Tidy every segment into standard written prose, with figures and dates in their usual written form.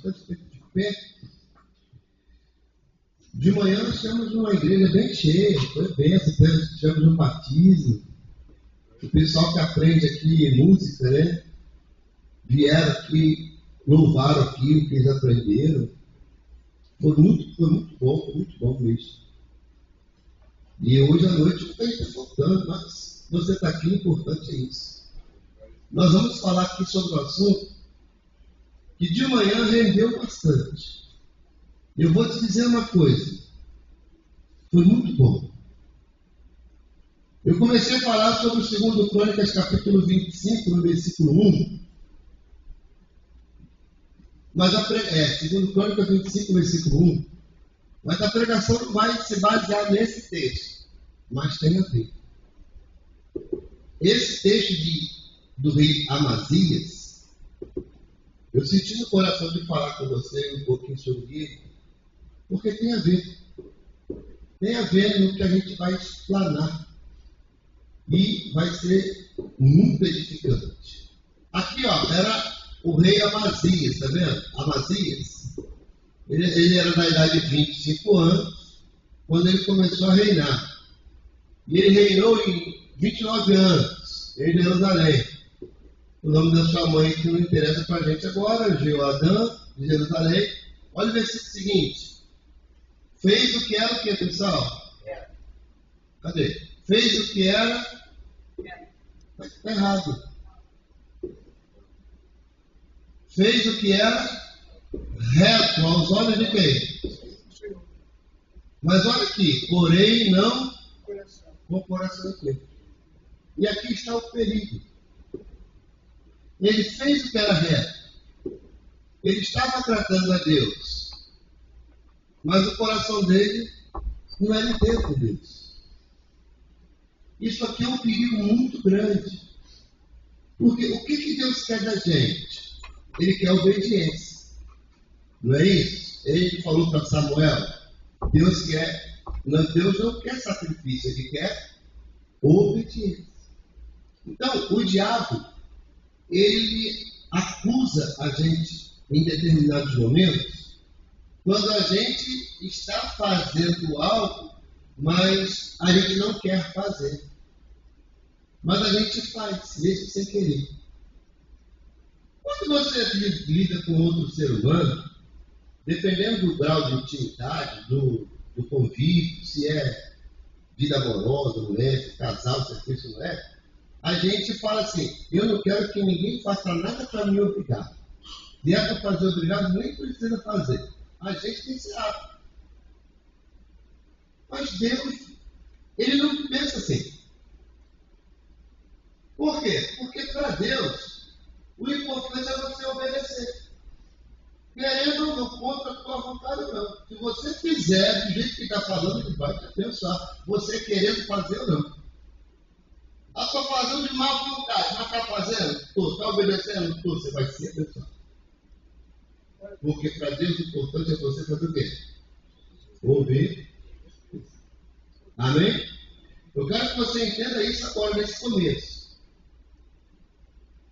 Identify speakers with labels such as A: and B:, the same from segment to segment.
A: importante ter de pé. De manhã nós temos uma igreja bem cheia, foi benção, tivemos um batismo. O pessoal que aprende aqui música, né? Vieram aqui, louvaram aqui o que eles aprenderam. Foi muito bom mesmo. E hoje à noite não tem faltando, mas você está aqui, o importante é isso. Nós vamos falar aqui sobre o assunto que de manhã rendeu bastante. Eu vou te dizer uma coisa, foi muito bom. Eu comecei a falar sobre o 2 Crônicas, capítulo 25, no versículo 1. Mas 2 Crônicas 25, versículo 1. Mas a pregação não vai se basear nesse texto, mas tem a ver. Esse texto do rei Amazias, eu senti no coração de falar com você um pouquinho sobre ele, porque tem a ver. Tem a ver no que a gente vai explanar. E vai ser muito edificante. Aqui, era o rei Amazias, está vendo? Amazias, ele era da idade de 25 anos, quando ele começou a reinar. E ele reinou em 29 anos, em Jerusalém. O nome da sua mãe, que não interessa para a gente agora, Jeoadã, de Jerusalém. Olha o versículo seguinte. Fez o que era o que, pessoal? Cadê? Fez o que era... Está errado. Fez o que era reto aos olhos de quem? Mas olha aqui, porém não com o coração aqui. E aqui está o perigo. Ele fez o que era reto. Ele estava tratando a Deus. Mas o coração dele não era inteiro com Deus. Isso aqui é um perigo muito grande. Porque o que Deus quer da gente? Ele quer obediência. Não é isso? Ele falou para Samuel, Deus não quer sacrifício, ele quer obediência. Então, o diabo, ele acusa a gente em determinados momentos, quando a gente está fazendo algo, mas a gente não quer fazer. Mas a gente faz, mesmo sem querer. Quando você lida com outro ser humano, dependendo do grau de intimidade, do convívio, se é vida amorosa, não é, se é casal, se é isso, não é, a gente fala assim, eu não quero que ninguém faça nada para me obrigar. Se é para fazer obrigado, nem precisa fazer. A gente tem esse hábito. Mas Deus, ele não pensa assim. Por quê? Porque para Deus, o importante é você obedecer. Querendo ou não, contra a tua vontade ou não. Se você fizer do jeito que está falando, ele vai te abençoar. Você querendo fazer ou não. Estou fazendo de má vontade, mas está fazendo? Estou. Está obedecendo? Estou. Você vai ser abençoado. Porque para Deus o importante é você fazer o quê? Ouvir. Amém? Eu quero que você entenda isso agora, nesse começo.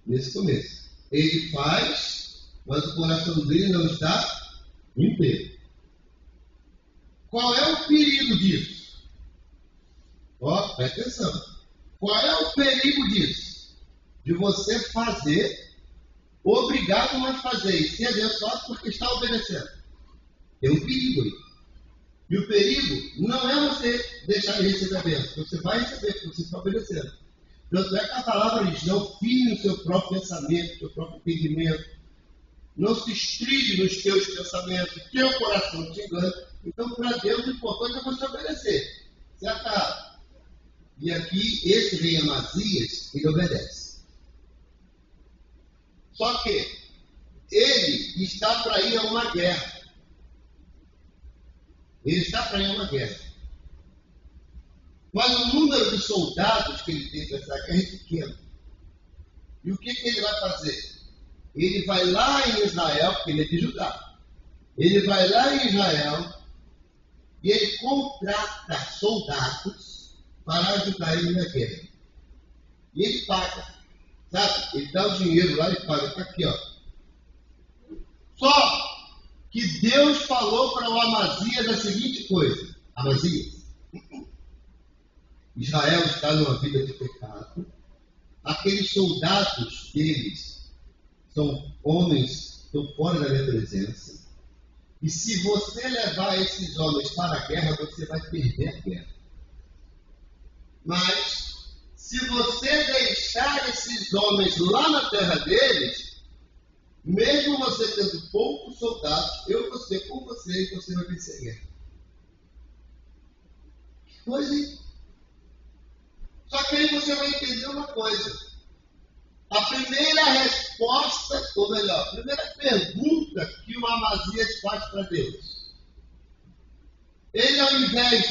A: Nesse começo. Ele faz, mas o coração dele não está inteiro. Qual é o perigo disso? Presta atenção. Qual é o perigo disso? De você fazer, obrigado a fazer, e ser abençoado porque está obedecendo. Tem um perigo aí. E o perigo não é você deixar de receber a bênção. Você vai receber, porque você está obedecendo. Tanto é que a palavra diz, não fie no seu próprio pensamento, no seu próprio entendimento. Não se estribe nos teus pensamentos, teu coração te engana. Então, para Deus, o importante é você obedecer. Certo? E aqui, esse rei Amazias, ele obedece. Só que ele está para ir a uma guerra. Ele está para ir a uma guerra. Mas o número de soldados que ele tem para essa guerra é pequeno. E o que ele vai fazer? Ele vai lá em Israel, porque ele é de Judá. Ele vai lá em Israel e ele contrata soldados para ajudar ele na guerra. E ele paga. Sabe? Ele dá o dinheiro lá e paga. Está aqui, ó. Só que Deus falou para o Amazias a seguinte coisa: Amazias, Israel está numa vida de pecado, aqueles soldados deles são homens que estão fora da minha presença, e se você levar esses homens para a guerra, você vai perder a guerra. Mas, se você deixar esses homens lá na terra deles, mesmo você tendo poucos soldados, eu vou ser com você e você vai vencer a guerra. Que coisa, hein? Só que aí você vai entender uma coisa. A primeira resposta, ou melhor, a primeira pergunta que o Amazias faz para Deus. Ele, ao invés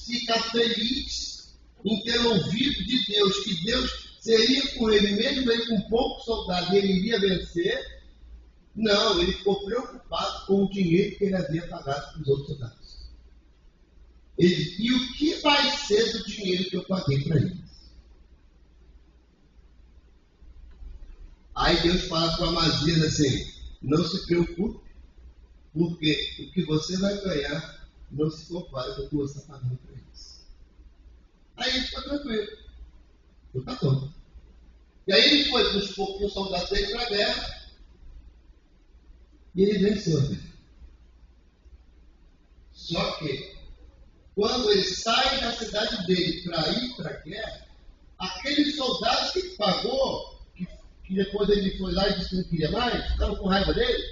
A: de ficar feliz em ter ouvido de Deus que Deus seria com ele, mesmo ele com poucos soldados, e ele iria vencer, não, ele ficou preocupado com o dinheiro que ele havia pagado para os outros soldados. E o que vai ser do dinheiro que eu paguei para eles? Aí Deus fala para o Amazias assim: não se preocupe, porque o que você vai ganhar não se compara com o que você está pagando para eles. Aí ele ficou tranquilo. Então tá bom. E aí ele foi com os poucos soldados dele para a guerra e ele venceu a guerra. Só que, quando ele sai da cidade dele para ir para a guerra, aqueles soldados que pagou, que depois ele foi lá e disse que não queria mais, estavam com raiva dele,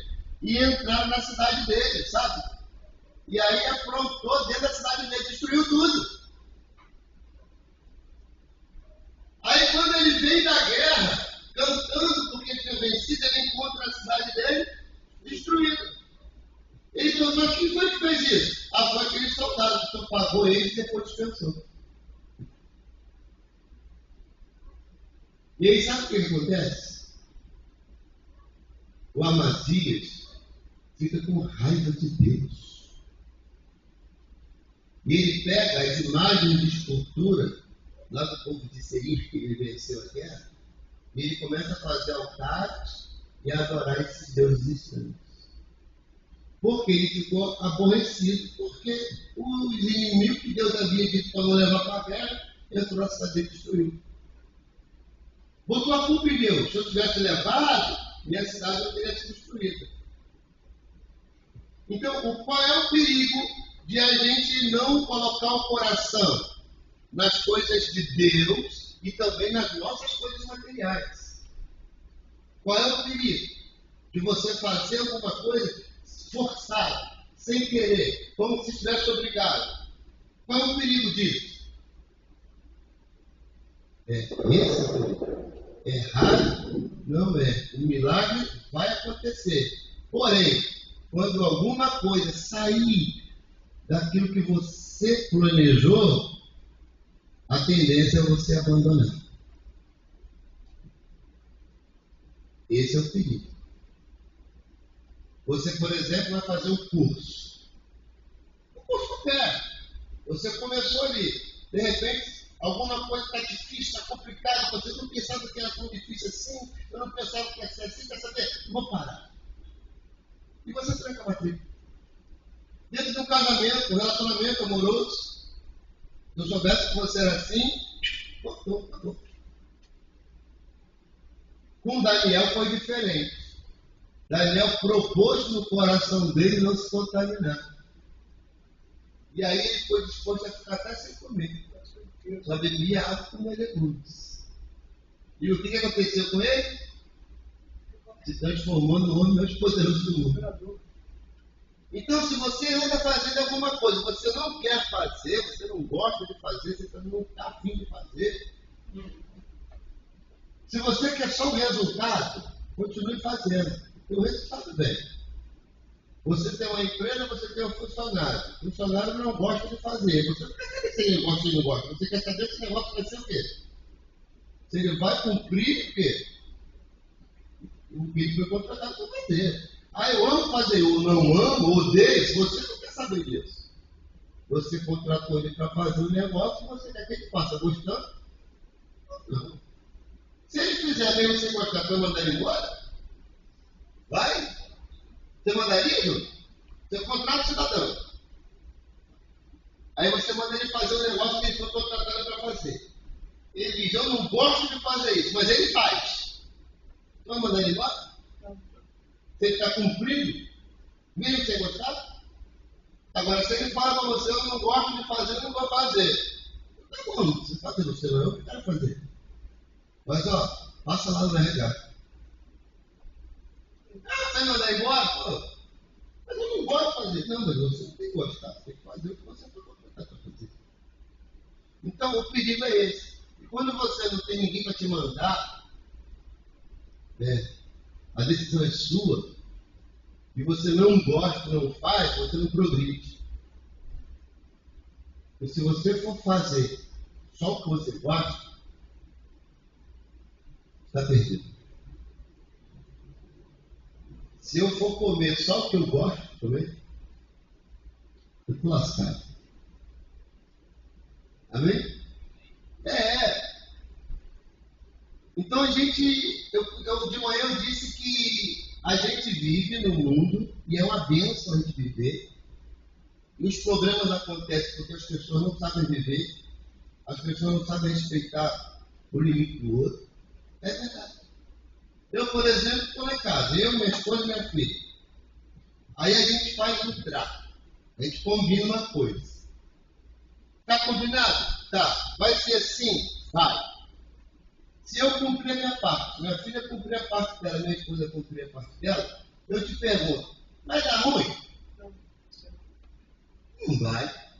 A: e entraram na cidade dele, sabe? E aí afrontou dentro da cidade dele, destruiu tudo. Aí quando ele vem da guerra, cantando porque ele tinha vencido, ele encontra a cidade dele destruída. Ele falou: mas quem foi que fez isso? Ah, foi aquele soldado que pagou ele e depois dispensou. E aí sabe o que acontece? O Amazias fica com raiva de Deus. E ele pega as imagens de escultura lá do povo de Seir, que ele venceu a guerra, e ele começa a fazer altares e a adorar esses deuses estranhos. Porque ele ficou aborrecido, porque os inimigos que Deus havia dito para não levar para a guerra, entrou na cidade dele e destruiu. Botou a culpa em Deus. Se eu tivesse levado, minha cidade não teria sido destruída. Então, qual é o perigo de a gente não colocar o coração nas coisas de Deus e também nas nossas coisas materiais? Qual é o perigo de você fazer alguma coisa forçado, sem querer, como se estivesse obrigado? Qual é o perigo disso? Esse é o perigo. É raro? Não é. O milagre vai acontecer. Porém, quando alguma coisa sair daquilo que você planejou, a tendência é você abandonar. Esse é o perigo. Você, por exemplo, vai fazer um curso. Um curso qualquer. Você começou ali. De repente, alguma coisa está difícil, está complicada. Você não pensava que era tão difícil assim. Eu não pensava que ia ser assim. Quer saber? Vou parar. E você tranca a matrícula. Dentro de um casamento, um relacionamento amoroso, se eu soubesse que você era assim, acabou. Com Daniel foi diferente. Daniel propôs no coração dele não se contaminar. E aí ele foi disposto a ficar até sem comer. Só bebia água com legumes. E o que aconteceu com ele? Se transformou no homem mais poderoso do mundo. Então, se você anda fazendo alguma coisa, você não quer fazer, você não gosta de fazer, você também não está afim de fazer. Se você quer só o resultado, continue fazendo. O resultado vem. Você tem uma empresa, você tem um funcionário. O funcionário não gosta de fazer. Você não quer saber se ele gosta ou não gosta. Você quer saber se o negócio vai ser o quê? Se ele vai cumprir o quê? O que ele foi contratado para fazer. Ah, eu amo fazer, eu não amo, odeio. Você não quer saber disso. Você contratou ele para fazer um negócio e você quer que ele faça. Gostando? Não. Se ele fizer mesmo sem gostar, vai mandar ele embora? Vai? Você mandaria, Júlio? Você contrata o cidadão. Aí você manda ele fazer um negócio que ele foi contratado para fazer. Ele diz, eu não gosto de fazer isso, mas ele faz. Você vai mandar ele embora? Se ele está cumprindo, mesmo sem gostar? Agora, se ele fala para você, eu não gosto de fazer, eu não vou fazer. Tá bom, você fazer você, não, eu quero fazer. Mas, ó, passa lá no RH. Ah, vai mandar embora? Pô, mas eu não gosto de fazer. Não, mas você não tem que gostar, você tem que fazer o que você foi contratado para fazer. Então, o perigo é esse. E quando você não tem ninguém para te mandar, a decisão é sua, e você não gosta, não faz, você não progride. E se você for fazer só o que você gosta, está perdido. Se eu for comer só o que eu gosto de comer, eu estou lascado. Amém? Então a gente, de manhã eu disse que a gente vive no mundo, e é uma bênção a gente viver, e os problemas acontecem porque as pessoas não sabem viver, as pessoas não sabem respeitar o limite do outro. É verdade. Eu, por exemplo, estou em casa, eu, minha esposa e minha filha. Aí a gente faz um trato, a gente combina uma coisa. Está combinado? Tá. Vai ser assim? Vai. Se eu cumprir a minha parte, minha filha cumprir a parte dela, minha esposa cumprir a parte dela, eu te pergunto, vai dar ruim? Não vai.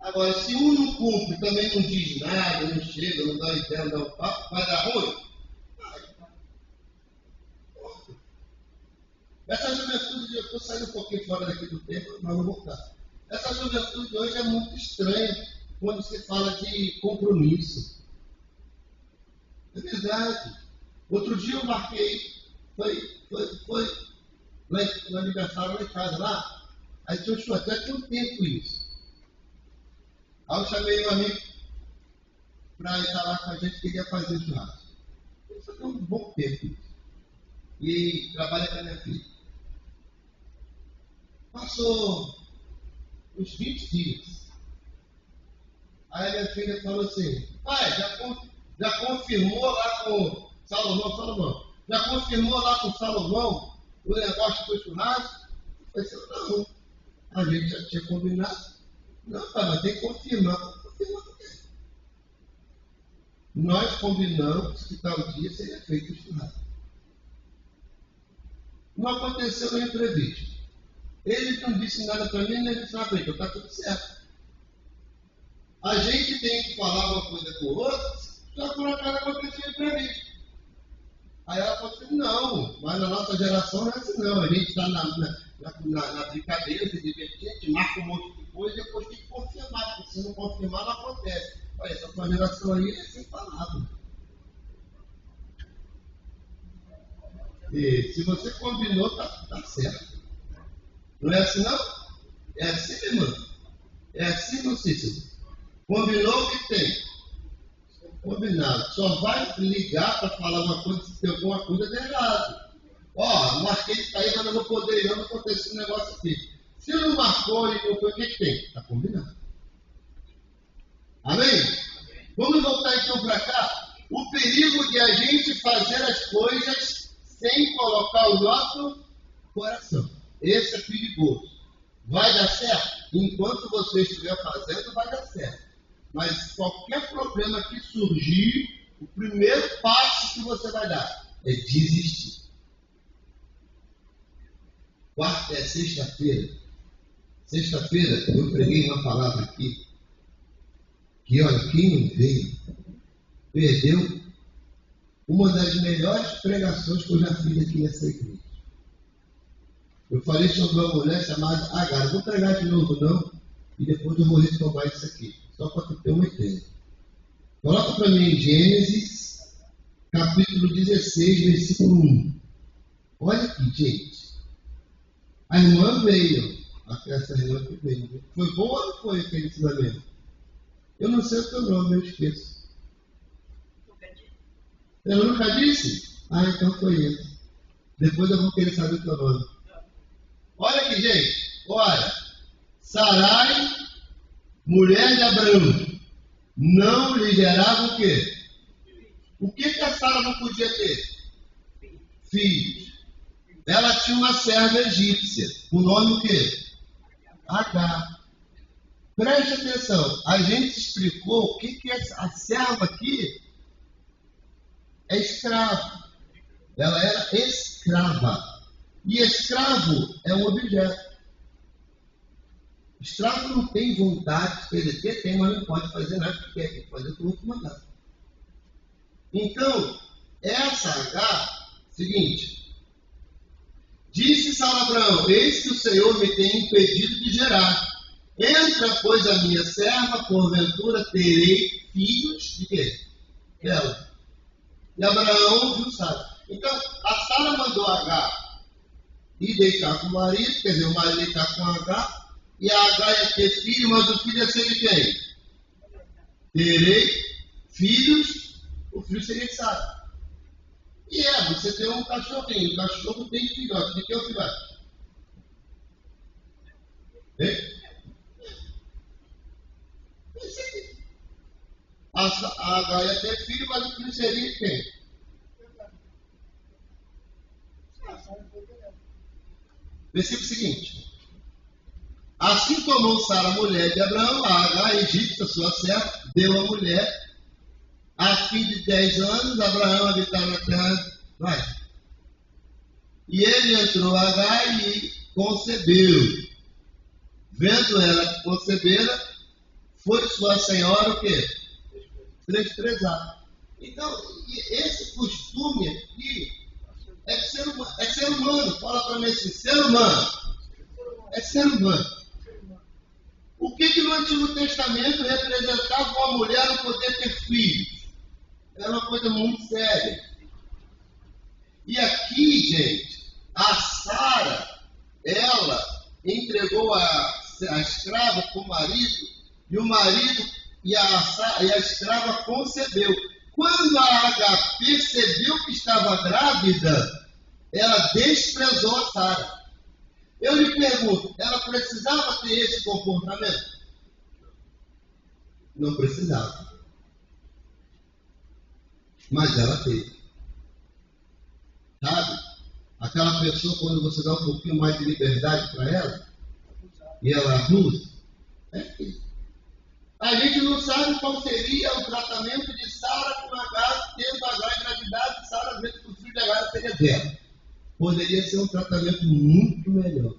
A: Agora, se um não cumpre, também não diz nada, não chega, não dá ideia, não dá um papo, vai dar ruim? Vai. Essa juventude, eu estou saindo um pouquinho fora daqui do tempo, mas vou voltar. Essa juventude hoje é muito estranha quando se fala de compromisso. É verdade. Outro dia eu marquei, foi lá no aniversário lá em casa, lá. Aí tinha um churrasco, tinha um tempo isso. Aí eu chamei um amigo para estar lá com a gente, queria fazer o churrasco. Isso foi um bom tempo isso. E trabalha com a minha filha. Passou uns 20 dias. Aí a minha filha falou assim, pai, já confirmou lá com o Salomão, já confirmou lá com o Salomão o negócio do churrasco? Eu falei, não, a gente já tinha combinado. Não, pai, mas tem que confirmar. Confirmar o quê? Nós combinamos que tal dia seria feito o churrasco. Não aconteceu no imprevisto. Ele não disse nada para mim, nem disse nada para ele, está tudo certo. A gente tem que falar uma coisa com o outro, só por acaso aconteceu imprevisto. Aí ela falou assim, não, mas na nossa geração não é assim não, a gente está na brincadeira, se divertir, a gente marca um monte de coisa e depois tem que confirmar, porque se não confirmar não acontece. Olha, essa tua geração aí é sem palavras. E se você combinou, tá certo. Não é assim não? É assim, irmão? É assim, não, Cícero? Combinou o que tem. Combinado. Só vai ligar para falar uma coisa se tem alguma coisa de errado. Ó, marquei de sair, mas não vou poder ir, não aconteceu um negócio aqui. Se não marcou e não foi, o que tem? Está combinado. Amém? Vamos voltar então para cá. O perigo de a gente fazer as coisas sem colocar o nosso coração. Esse é perigoso. Vai dar certo? Enquanto você estiver fazendo, vai dar certo. Mas qualquer problema que surgir, o primeiro passo que você vai dar é desistir. Quarta é sexta-feira. Sexta-feira eu preguei uma palavra aqui, que olha, quem não veio, perdeu uma das melhores pregações que eu já fiz aqui nessa igreja. Eu falei sobre uma mulher chamada Agar. Não vou pregar de novo não, e depois eu vou retomar isso aqui, só para tu ter uma ideia. Coloca para mim em Gênesis, capítulo 16, versículo 1. Olha aqui, gente. A irmã veio, essa irmã que veio. Foi bom ou não foi aquele ensinamento? Eu não sei o teu nome, eu esqueço. Eu nunca disse? Ah, então foi isso. Depois eu vou querer saber o teu nome. Olha aí, gente, olha, Sarai, mulher de Abraão, não lhe gerava o quê? O que a Sara não podia ter? Filhos. Ela tinha uma serva egípcia, o nome o quê? Agar. Preste atenção, a gente explicou o que é a serva aqui é escravo. Ela era escrava. E escravo é um objeto. Escravo não tem vontade de PDT, tem, mas não pode fazer nada que quer, tem que fazer tudo que mandar. Então, essa H, seguinte, disse Sara a Abraão, eis que o Senhor me tem impedido de gerar. Entra, pois, a minha serva, porventura terei filhos de quê? Dela. E Abraão viu Sara. Então, a Sara mandou H ir deitar com o marido, quer dizer, o marido deitar com a H, e a H ia ter filho, mas o filho ia ser de quem? Terei filhos, o filho seria de Sara. E você tem um cachorrinho, o cachorro tem filhote. De que é o filhote? A H ia ter filho, mas o filho seria de quem? Versículo seguinte. Assim tomou Sara, mulher de Abraão, a H, egípcia, sua serva, deu a mulher. A fim de 10 anos, Abraão habitava na terra. Vai. E ele entrou a H e concebeu. Vendo ela que concebera, foi sua senhora o quê? Desprezada. Então, esse costume aqui é ser humano. Fala para mim assim, ser humano. É ser humano. O que no Antigo Testamento representava uma mulher não poder ter filhos? Era uma coisa muito séria. E aqui, gente, a Sara, ela entregou a escrava para o marido, e o marido e a escrava concebeu. Quando a H percebeu que estava grávida, ela desprezou a Sara. Eu lhe pergunto, ela precisava ter esse comportamento? Não precisava. Mas ela teve. Sabe? Aquela pessoa, quando você dá um pouquinho mais de liberdade para ela, e ela abusa, é isso. A gente não sabe qual seria o tratamento de Sara com H, tendo H engravidado, e Sara vendo que o filho de H seria dela. Poderia ser um tratamento muito melhor.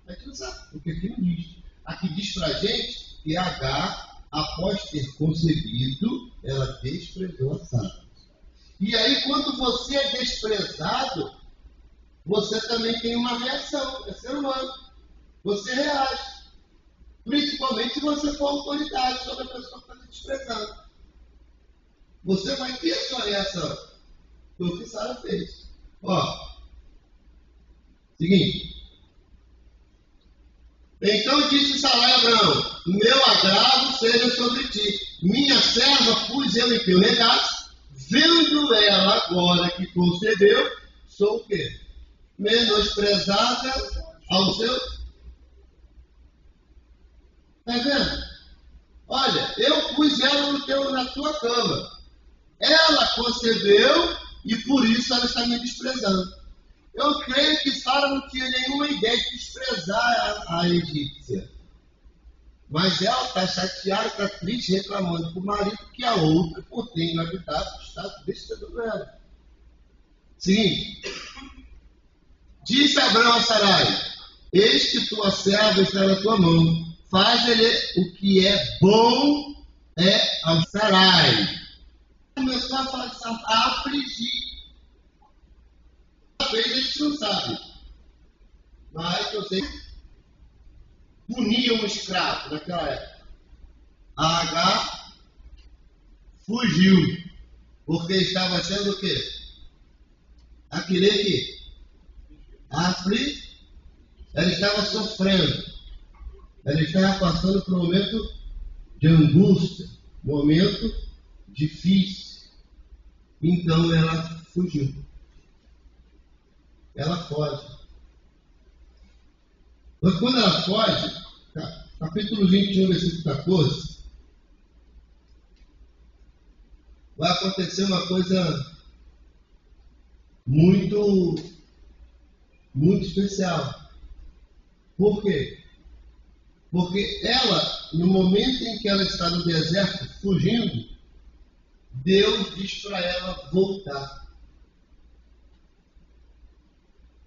A: A gente não sabe, porque aqui não diz. Aqui diz para a gente que H, após ter concebido, ela desprezou a Sara. E aí, quando você é desprezado, você também tem uma reação, é ser humano. Você reage. Principalmente se você for autoridade sobre a pessoa que está te desprezando. Você vai ter a sua reação. Foi o que Sara fez. Seguinte. Então disse Sarai a Abraão, meu agrado seja sobre ti. Minha serva pus eu em teu regaço. Vendo ela agora que concebeu, sou o quê? Menosprezada ao seu. Está vendo? Olha, eu pus ela na tua cama. Ela concebeu e por isso ela está me desprezando. Eu creio que Sara não tinha nenhuma ideia de desprezar a egípcia. Mas ela está chateada, está triste, reclamando com o marido que a outra, por ter engravidado, está desprezando ela. Seguinte. Disse Abraão a Sarai, eis que tua serva está na tua mão. Faz-lhe o que é bom ao Sarai. Começou a afligir. Talvez a gente não sabe. Mas eu sei que punia um escravo naquela época. A H fugiu. Porque estava sendo o quê? A querer que? Ela estava sofrendo. Ela estava passando por um momento de angústia, momento difícil. Então ela fugiu. Ela foge. Mas quando ela foge, capítulo 21, versículo 14, vai acontecer uma coisa muito, muito especial. Por quê? Porque ela, no momento em que ela está no deserto, fugindo, Deus diz para ela voltar.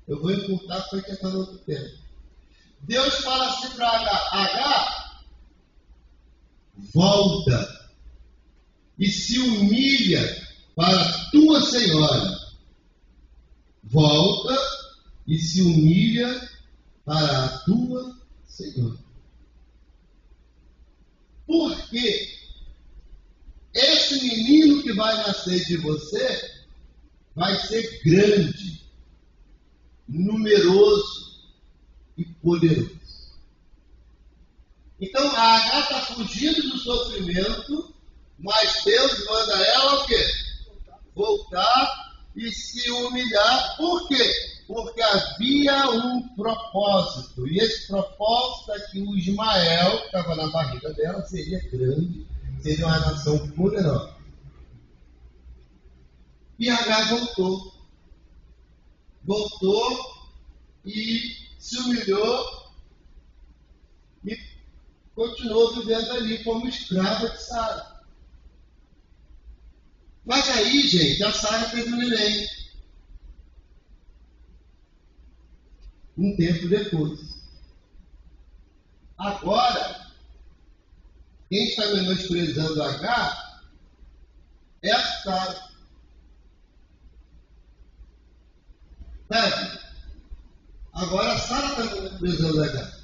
A: Eu vou encurtar, foi questão outro tempo. Deus fala assim para Agar, volta e se humilha para a tua senhora. Volta e se humilha para a tua senhora. Porque esse menino que vai nascer de você vai ser grande, numeroso e poderoso. Então a Agar está fugindo do sofrimento, mas Deus manda ela o quê? Voltar e se humilhar. Por quê? Porque havia um propósito. E esse propósito é que o Ismael, que estava na barriga dela, seria grande, seria uma nação poderosa. E Agar voltou. Voltou e se humilhou e continuou vivendo ali como escrava de Sara. Mas aí, gente, a Sara teve um neném. Um tempo depois. Agora, quem está menosprezando Agar é a Sara. Sabe? Agora a Sara está menosprezando Agar.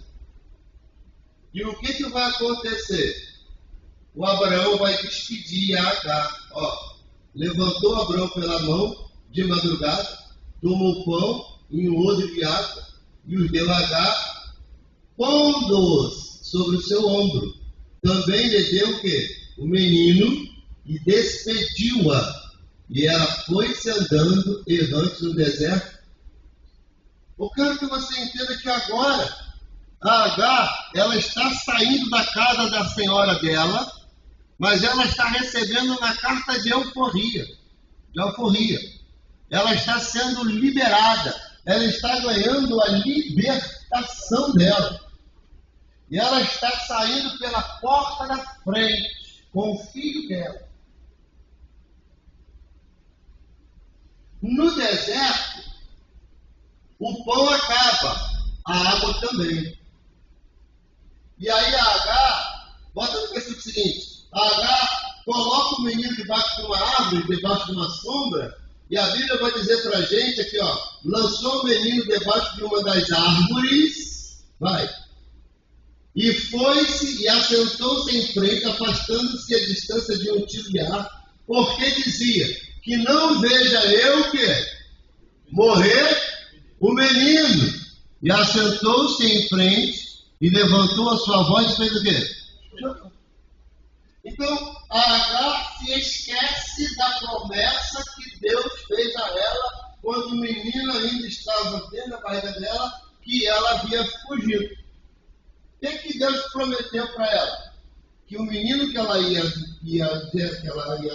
A: E o que vai acontecer? O Abraão vai despedir a Agar. Levantou Abraão pela mão de madrugada, tomou pão em um odre de água e os deu a Agar, pondo-os sobre o seu ombro. Também lhe deu o quê? O menino e despediu-a. E ela foi-se andando errante no deserto. Eu quero que você entenda que agora a Agar, ela está saindo da casa da senhora dela, mas ela está recebendo uma carta de alforria. Ela está sendo liberada. Ela está ganhando a libertação dela. E ela está saindo pela porta da frente com o filho dela. No deserto, o pão acaba, a água também. E aí a Agar, bota no versículo seguinte, a Agar coloca o menino debaixo de uma árvore, debaixo de uma sombra, e a Bíblia vai dizer para a gente aqui, lançou o menino debaixo de uma das árvores, e foi-se e assentou-se em frente, afastando-se a distância de um tiro de arco, porque dizia, que não veja eu o quê? Morrer o menino. E assentou-se em frente, e levantou a sua voz e fez o quê? Então, a Agar se esquece da promessa que Deus fez a ela quando o menino ainda estava dentro da barriga dela, que ela havia fugido. O que Deus prometeu para ela? Que o menino que ela ia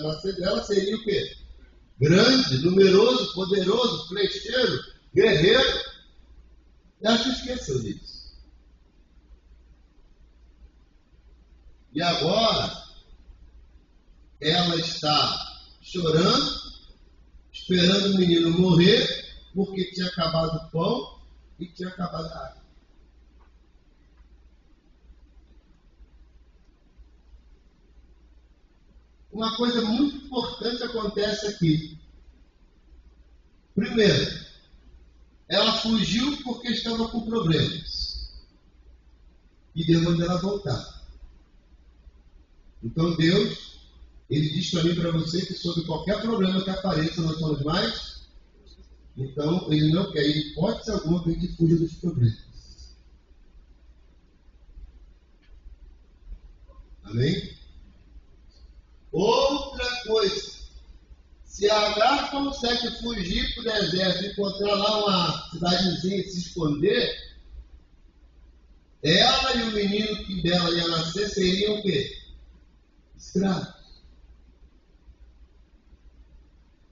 A: nascer dela seria o quê? Grande, numeroso, poderoso, flecheiro, guerreiro. Ela se esqueceu disso. E agora, ela está chorando, esperando o menino morrer, porque tinha acabado o pão e tinha acabado a água. Uma coisa muito importante acontece aqui. Primeiro, ela fugiu porque estava com problemas. E Deus mandou ela voltar. Então Deus, Ele diz para mim e para você que sobre qualquer problema que apareça, nós somos mais. Então Ele não quer, Ele pode ser alguma que a gente fuja dos problemas. Amém? Outra coisa, se a Agar consegue fugir para o deserto e encontrar lá uma cidadezinha e se esconder, ela e o menino que dela ia nascer seriam o quê? Escravos.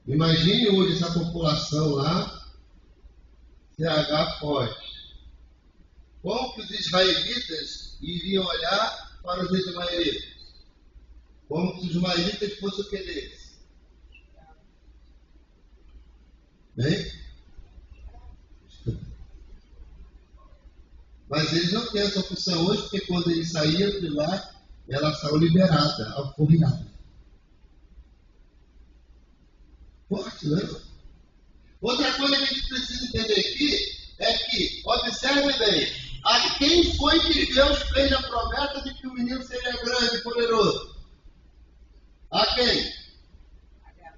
A: Imagine hoje essa população lá, se H foge. Como que os israelitas iriam olhar para os ismaelitas? Como se os ismaelitas fossem o que deles? Bem? Mas eles não têm essa opção hoje, porque quando eles saíam de lá, ela saiu liberada, alforriada. Forte, né? Outra coisa que a gente precisa entender aqui é que, observe bem, a quem foi que Deus fez a promessa de que o menino seria grande e poderoso? A quem?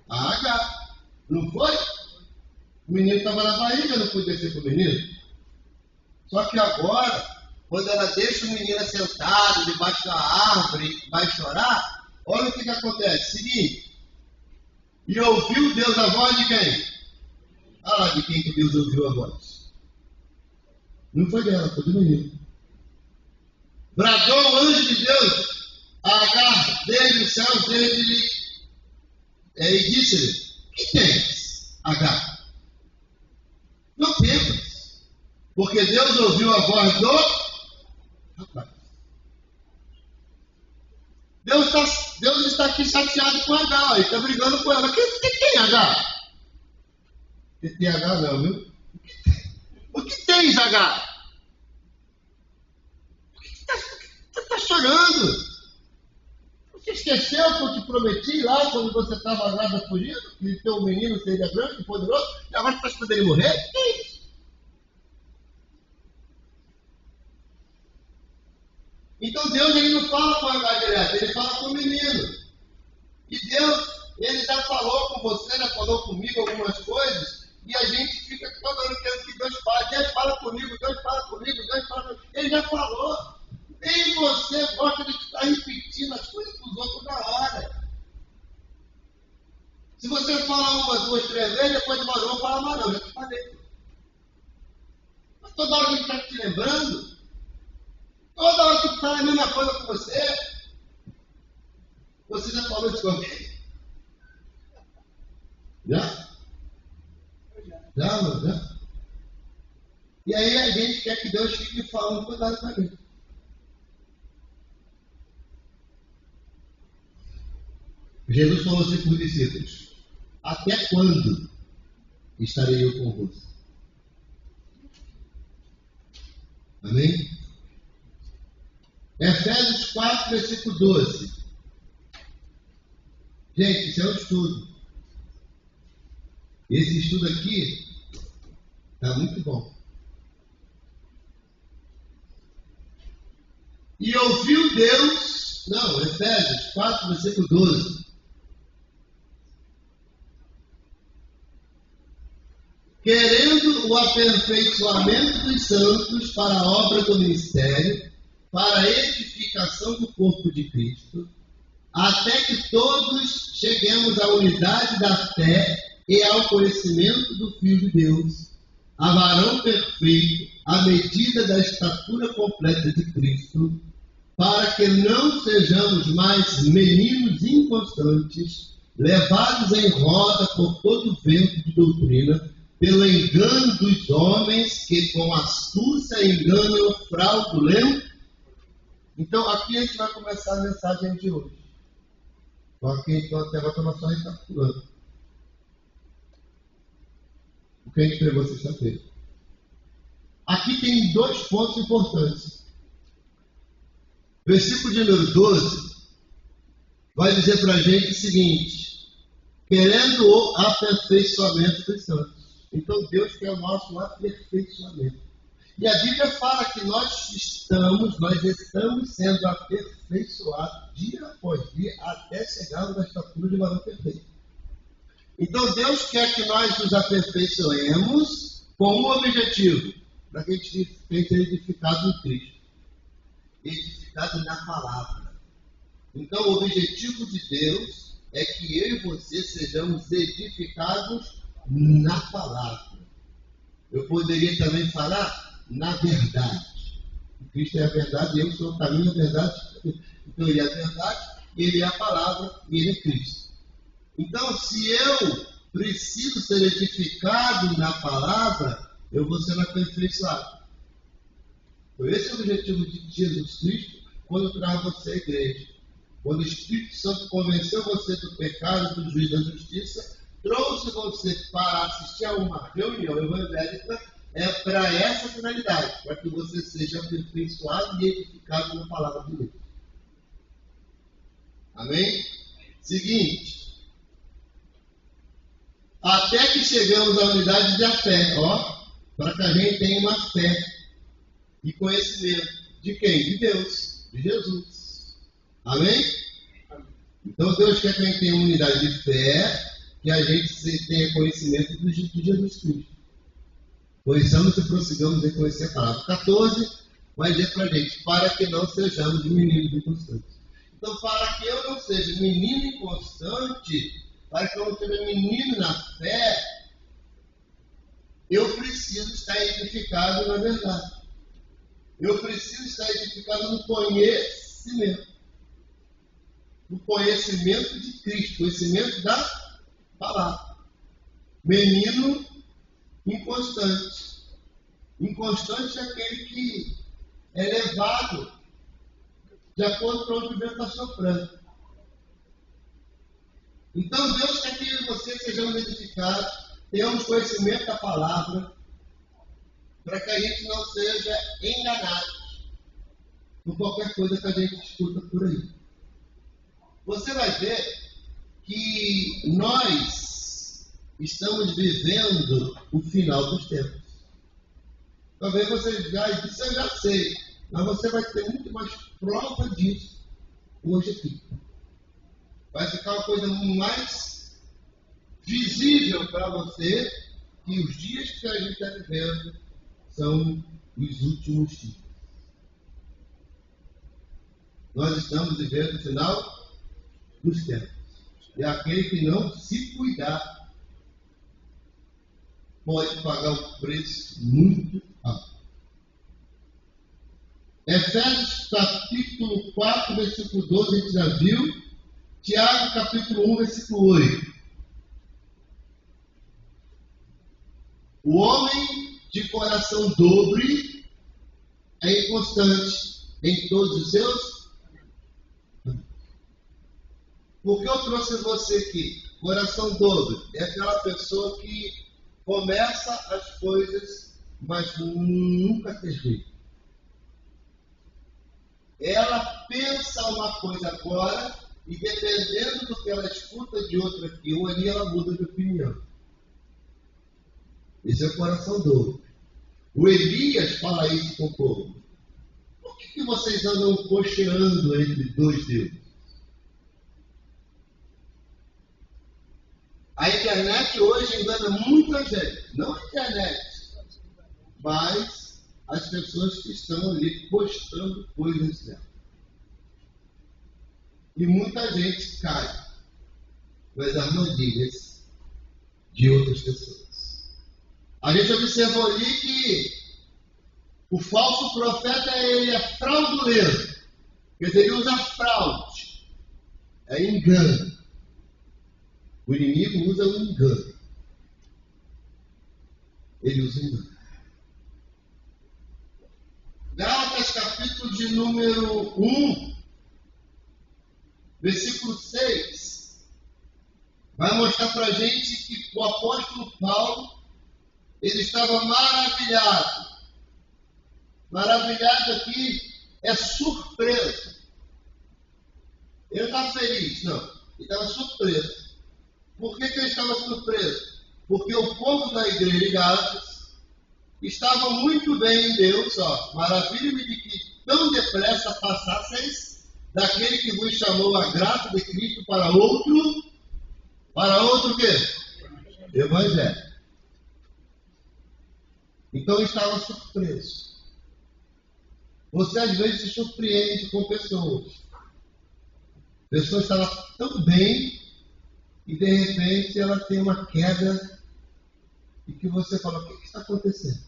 A: A Agar. Não foi? O menino estava na barriga, não podia ser para o menino. Só que agora, quando ela deixa o menino sentado debaixo da árvore e vai chorar, olha o que acontece. Seguinte, e ouviu Deus a voz de quem? Ah lá de quem que Deus ouviu a voz. Não foi dela, foi do menino. Bradou o anjo de Deus a Agar desde os céus, desde e disse-lhe: que tens, Agar? Não temas. Porque Deus ouviu a voz do rapaz. Deus está aqui chateado com Agar, ele está brigando com ela. Que tem Agar? Que tem Agar não, viu? O que tens, Agar? Por que você está chorando? Você esqueceu que eu te prometi lá quando você estava grávida fugindo? Que teu menino seria grande e poderoso? E agora você está esperando ele morrer? Que é isso? Então Deus ele não fala com Agar direto, ele fala com o menino. E Deus, ele já falou com você, já falou comigo algumas coisas, e a gente fica toda hora querendo que Deus fale. Deus fala comigo, Deus fala comigo, Deus fala comigo. Ele já falou. Nem você gosta de ficar repetindo as coisas dos outros na hora. Se você fala uma, duas, três vezes, depois de uma hora, fala mais não, já te falei. Mas toda hora a gente está te lembrando. Toda hora que fala a mesma coisa com você, você já falou isso com alguém? Já? Já? E aí a gente quer que Deus fique falando toda hora com a gente. Jesus falou assim para os discípulos: até quando estarei eu convosco? Amém? Efésios 4, versículo 12. Gente, isso é um estudo. Esse estudo aqui está muito bom. E ouviu Deus, Efésios 4, versículo 12. Querendo o aperfeiçoamento dos santos para a obra do ministério, para a edificação do corpo de Cristo, até que todos cheguemos à unidade da fé e ao conhecimento do Filho de Deus, a varão perfeito, à medida da estatura completa de Cristo, para que não sejamos mais meninos inconstantes, levados em roda por todo vento de doutrina, pelo engano dos homens que com astúcia enganam o fraudulento. Então, aqui a gente vai começar a mensagem de hoje. Então até agora estamos só recapitulando o que a gente pregou sexta-feira. Aqui tem dois pontos importantes. Versículo de número 12 vai dizer para a gente o seguinte: querendo o aperfeiçoamento dos santos. Então Deus quer o nosso aperfeiçoamento. E a Bíblia fala que nós estamos sendo aperfeiçoados dia após dia até chegarmos à estatura de varão perfeito. Então Deus quer que nós nos aperfeiçoemos com um objetivo, para que a gente seja edificado em Cristo, edificado na palavra. Então o objetivo de Deus é que eu e você sejamos edificados na palavra. Eu poderia também falar na verdade. Cristo é a verdade, eu sou o caminho, a verdade. Então ele é a verdade, ele é a palavra e ele é Cristo. Então, se eu preciso ser edificado na palavra, eu vou ser aperfeiçoado. Então, esse é o objetivo de Jesus Cristo quando traz você à igreja. Quando o Espírito Santo convenceu você do pecado, do juízo e da justiça, trouxe você para assistir a uma reunião evangélica, é para essa finalidade, para que você seja aperfeiçoado e edificado na palavra de Deus. Amém? Seguinte. Até que chegamos à unidade da fé, para que a gente tenha uma fé e conhecimento. De quem? De Deus, de Jesus. Amém? Então Deus quer que a gente tenha uma unidade de fé, que a gente tenha conhecimento de Jesus Cristo. Conheçamos e prossigamos em conhecer a palavra. 14 vai dizer para a gente, para que não sejamos meninos inconstantes. Então, para que eu não seja menino inconstante, para que eu não seja menino na fé, eu preciso estar edificado na verdade. Eu preciso estar edificado no conhecimento. No conhecimento de Cristo, conhecimento da palavra. Menino inconstante. Inconstante é aquele que é levado de acordo com o que o vento está soprando. Então Deus quer que você sejamos edificados, tenhamos conhecimento da palavra, para que a gente não seja enganado por qualquer coisa que a gente escuta por aí. Você vai ver que nós estamos vivendo o final dos tempos. Talvez você já disse, eu já sei, mas você vai ter muito mais prova disso hoje aqui. Vai ficar uma coisa mais visível para você que os dias que a gente está vivendo são os últimos dias. Nós estamos vivendo o final dos tempos. E aquele que não se cuidar pode pagar um preço muito alto. Efésios capítulo 4, versículo 12, a gente já viu. Tiago capítulo 1, versículo 8. O homem de coração dobre é inconstante em todos os seus. Por que eu trouxe você aqui? Coração dobre é aquela pessoa que começa as coisas, mas nunca termina. Ela pensa uma coisa agora e dependendo do que ela escuta de outra aqui ou ali, ela muda de opinião. Esse é o coração dobre. O Elias fala isso com o povo. Por que vocês andam cocheando entre dois deuses? A internet hoje engana muita gente. Não a internet, mas as pessoas que estão ali postando coisas dela. E muita gente cai nas armadilhas de outras pessoas. A gente observou ali que o falso profeta ele é frauduleiro. Quer dizer, ele usa fraude. É engano. O inimigo usa o engano. Ele usa o engano. Gálatas capítulo de número 1, versículo 6, vai mostrar para a gente que o apóstolo Paulo, ele estava maravilhado. Maravilhado aqui é surpreso. Ele está feliz? Não. Ele estava surpreso. Por que ele estava surpreso? Porque o povo da igreja de Gálatas estava muito bem em Deus. Maravilha-me de que tão depressa passasseis daquele que vos chamou a graça de Cristo para outro quê? Evangelho. Então estava surpreso. Você às vezes se surpreende com pessoas. A pessoa estava tão bem e de repente ela tem uma queda e que você fala, o que está acontecendo?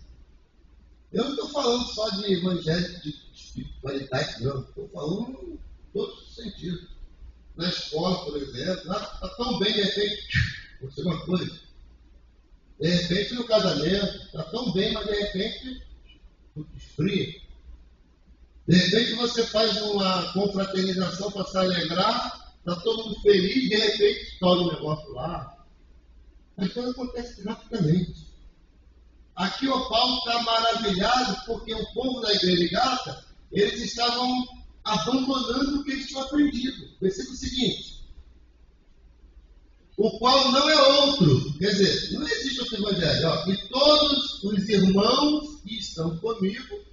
A: Eu não estou falando só de evangelho de espiritualidade, não. Estou falando em todos os sentidos. Na escola, por exemplo, está tão bem, de repente, vou ser uma coisa. De repente, no casamento, está tão bem, mas de repente, tudo esfria. De repente, você faz uma confraternização para se alegrar, está todo mundo feliz, de repente, estoura um negócio lá. As coisas acontecem rapidamente. Aqui o Paulo está maravilhado porque o povo da igreja de Gálatas, eles estavam abandonando o que eles tinham aprendido. Versículo seguinte. O qual não é outro. Quer dizer, não existe outro evangelho. Ó, e todos os irmãos que estão comigo,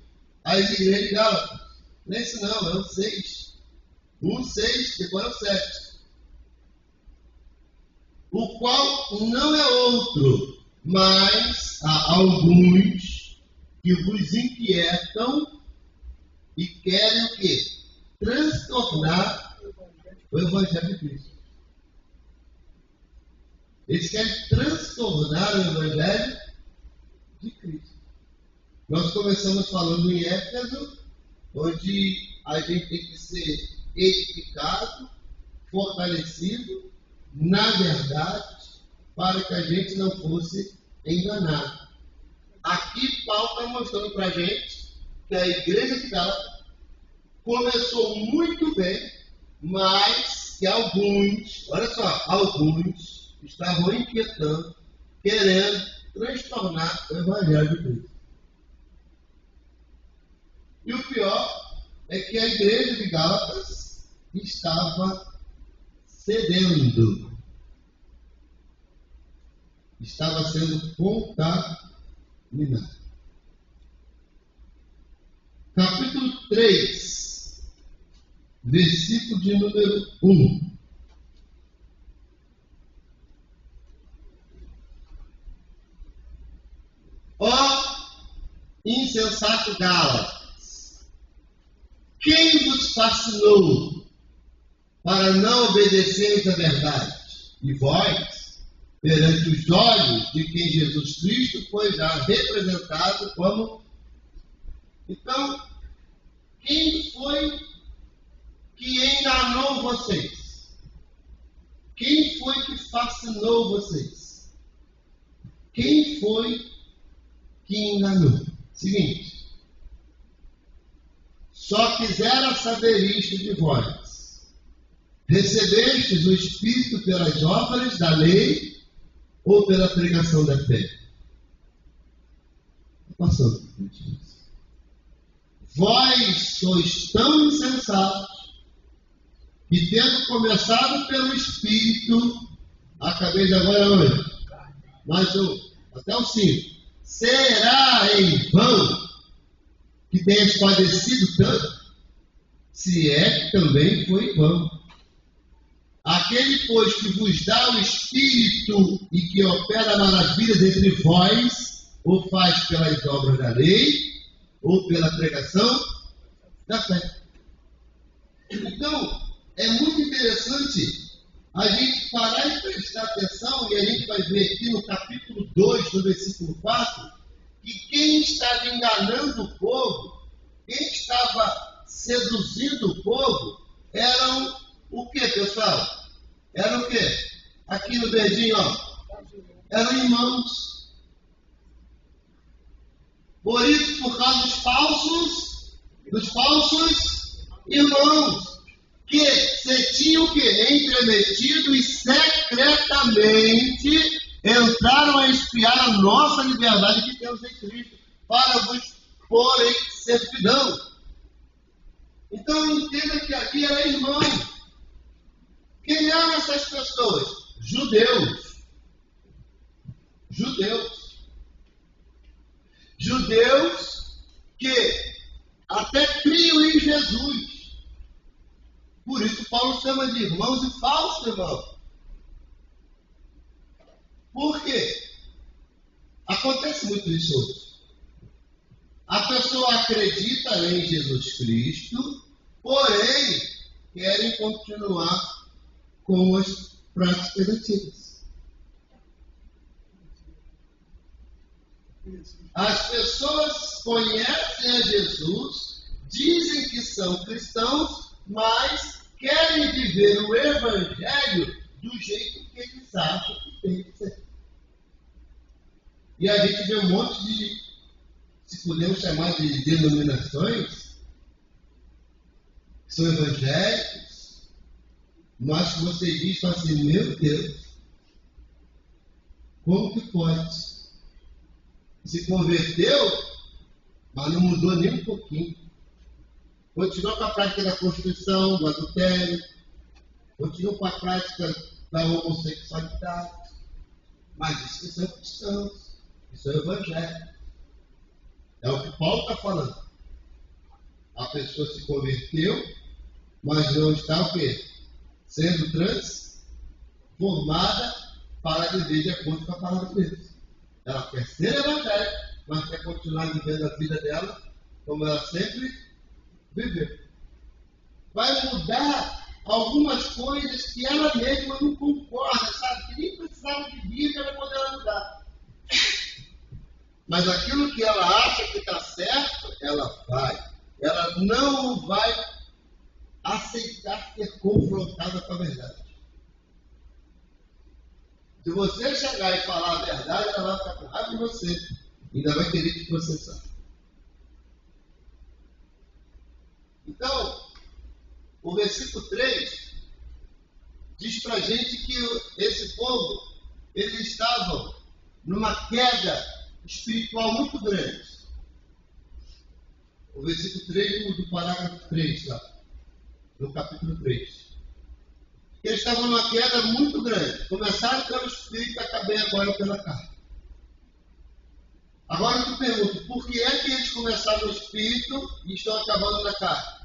A: as igrejas de Gálatas. Não é esse não, é o 6. 1,6, depois é o 7. O qual não é outro, mas há alguns que vos inquietam e querem o quê? Transtornar o Evangelho de Cristo. Eles querem transtornar o Evangelho de Cristo. Nós começamos falando em Éfeso, onde a gente tem que ser edificado, fortalecido, na verdade, para que a gente não fosse enganado. Aqui Paulo está mostrando para a gente que a igreja de Gálatas começou muito bem, mas que alguns, olha só, alguns estavam inquietando, querendo transtornar o Evangelho de Cristo. E o pior é que a igreja de Gálatas estava cedendo. Estava sendo contaminado. Capítulo 3, versículo de número 1. Ó insensato Gálatas, quem vos fascinou para não obedeceres à verdade? E vós, perante os olhos de quem Jesus Cristo foi já representado como... Então, quem foi que enganou vocês? Quem foi que fascinou vocês? Quem foi que enganou? Seguinte, só quisera saber isto de vós. Recebestes o Espírito pelas obras da lei ou pela pregação da fé? Passando por isso. Vós sois tão insensatos que, tendo começado pelo Espírito, acabei de agora hoje, mais um, até o 5. Será em vão que tenhas padecido tanto? Se é que também foi em vão. Aquele, pois, que vos dá o Espírito e que opera maravilhas entre vós, o faz pelas obras da lei ou pela pregação da fé. Então, é muito interessante a gente parar e prestar atenção, e a gente vai ver aqui no capítulo 2, no versículo 4, que quem estava enganando o povo, quem estava seduzindo o povo, eram o que, pessoal? Eram o que? Aqui no verdinho, ó. Eram irmãos. Por isso, por causa dos falsos irmãos, que se tinham que entremetido e secretamente entraram a espiar a nossa liberdade que temos em Cristo, para vos pôr em servidão. Então entenda que aqui era irmão. Quem eram essas pessoas? Judeus. Judeus que até criam em Jesus. Por isso Paulo chama de irmãos e falsos irmãos. Por quê? Acontece muito isso hoje. A pessoa acredita em Jesus Cristo, porém querem continuar com as práticas antigas. As pessoas conhecem a Jesus, dizem que são cristãos, mas querem viver o Evangelho do jeito que eles acham que tem que ser. E a gente vê um monte de, se podemos chamar de denominações, que são evangélicos, mas que você diz assim, meu Deus, como que pode? Se converteu, mas não mudou nem um pouquinho. Continuou com a prática da prostituição, do adultério, continuou com a prática da homossexualidade, mas diz que são cristãos, que são evangélicos. É o que Paulo está falando. A pessoa se converteu, mas não está o quê? Sendo transformada para viver de acordo com a palavra de Deus. Ela quer ser evangélica, mas quer continuar vivendo a vida dela como ela sempre viveu. Vai mudar algumas coisas que ela mesma não concorda, sabe? Que nem precisava de Bíblia para poder mudar. Mas aquilo que ela acha que está certo, ela vai. Ela não vai aceitar ser confrontada com a verdade. Se você chegar e falar a verdade, ela vai ficar com raiva de você. Ainda vai querer te processar. Então, o versículo 3 diz para a gente que esse povo, eles estavam numa queda espiritual muito grande. O versículo 3 do parágrafo 3, lá, no capítulo 3. Eles estavam numa queda muito grande. Começaram pelo espírito e acabei agora pela carne. Agora eu te pergunto, por que é que eles começaram no espírito e estão acabando na carne?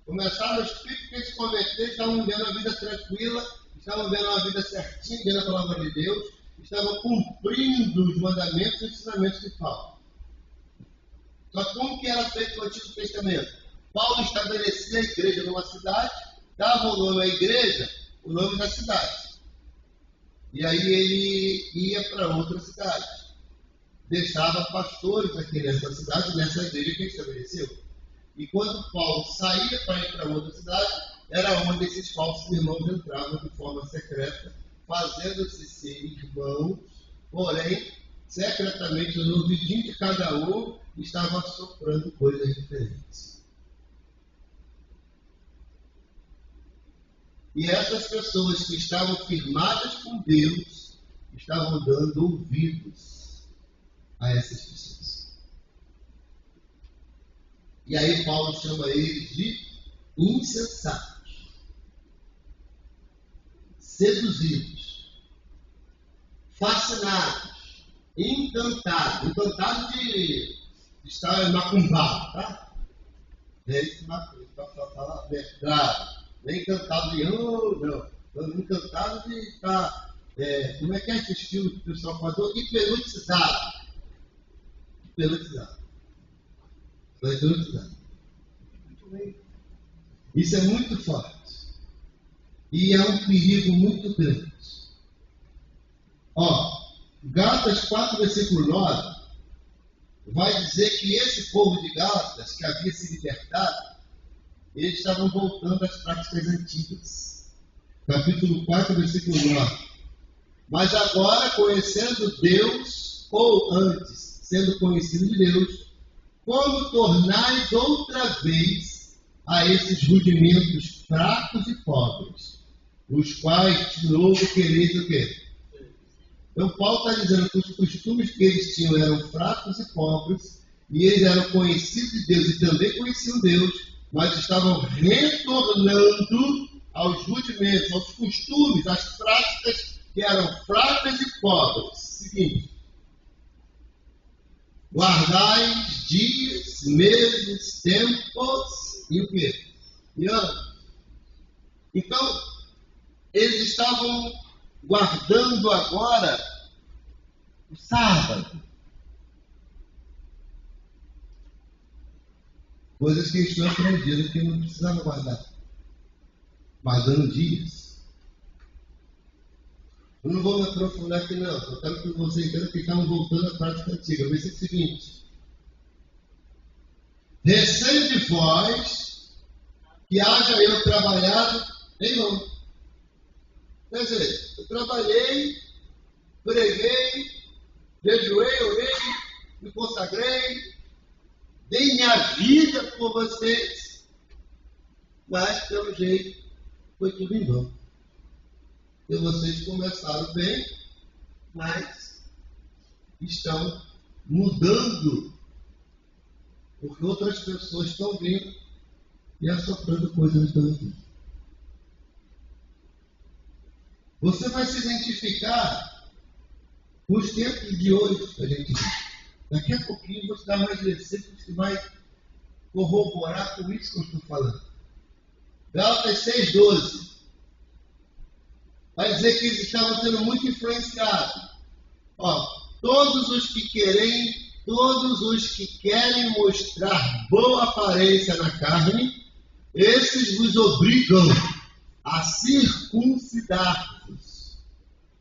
A: Começaram no espírito porque eles se converteram, estavam vivendo a vida tranquila, estavam vivendo uma vida certinha, vivendo a palavra de Deus, estavam cumprindo os mandamentos e ensinamentos de Paulo. Só que como que era feito no Antigo Testamento? Paulo estabelecia a igreja numa cidade, dava o nome à igreja, o nome da cidade. E aí ele ia para outra cidade. Deixava pastores aqui nessa cidade, nessa igreja que ele estabeleceu. E quando Paulo saía para ir para outra cidade, era onde esses falsos irmãos entravam de forma secreta, fazendo-se ser irmãos, porém, secretamente, no ouvidinho de cada um, estava soprando coisas diferentes. E essas pessoas que estavam firmadas com Deus, estavam dando ouvidos a essas pessoas. E aí Paulo chama eles de insensatos, seduzidos, fascinados, encantados. Encantado de estar macumbado, tá? É isso, para falar a verdade. Nem encantado de não. Encantado de estar, como é que é esse estilo que o pessoal falou? Hipernotizado. Isso é muito forte. E é um perigo muito grande. Gálatas 4, versículo 9, vai dizer que esse povo de Gálatas, que havia se libertado, eles estavam voltando às práticas antigas. Capítulo 4, versículo 9. Mas agora, conhecendo Deus, ou antes, sendo conhecido de Deus, como tornais outra vez a esses rudimentos fracos e pobres, os quais de novo quereis o quê? Então Paulo está dizendo que os costumes que eles tinham eram fracos e pobres, e eles eram conhecidos de Deus e também conheciam Deus, mas estavam retornando aos rudimentos, aos costumes, às práticas que eram fracas e pobres. Seguinte: guardais dias, meses, tempos e o quê? E anos. Então, eles estavam guardando agora o sábado. Coisas que eles tinham aprendido que não precisavam guardar. Guardando dias. Eu não vou me aprofundar aqui não. Eu quero que você entenda que estamos voltando à prática antiga. Vai ser o seguinte. Receio de vós que haja eu trabalhado em vão. Quer dizer, eu trabalhei, preguei, jejuei, orei, me consagrei, dei minha vida por vocês, mas pelo jeito foi tudo em vão. E vocês começaram bem, mas estão mudando, porque outras pessoas estão vindo e assoprando coisas da vida. Você vai se identificar com os tempos de hoje, a gente diz. Daqui a pouquinho você dá mais versículos que vai corroborar com isso que eu estou falando. Gálatas 6,12. Vai dizer que eles estavam sendo muito influenciados. Todos os que querem mostrar boa aparência na carne, esses vos obrigam a circuncidar-vos,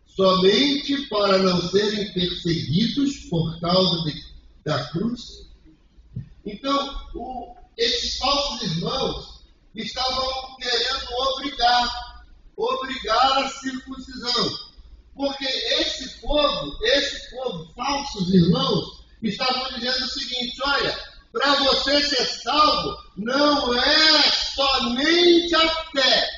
A: somente para não serem perseguidos por causa da cruz. Então, esses falsos irmãos estavam querendo obrigar a circuncisão, porque esse povo, falsos irmãos, estavam dizendo o seguinte: olha, para você ser salvo, não é somente a fé,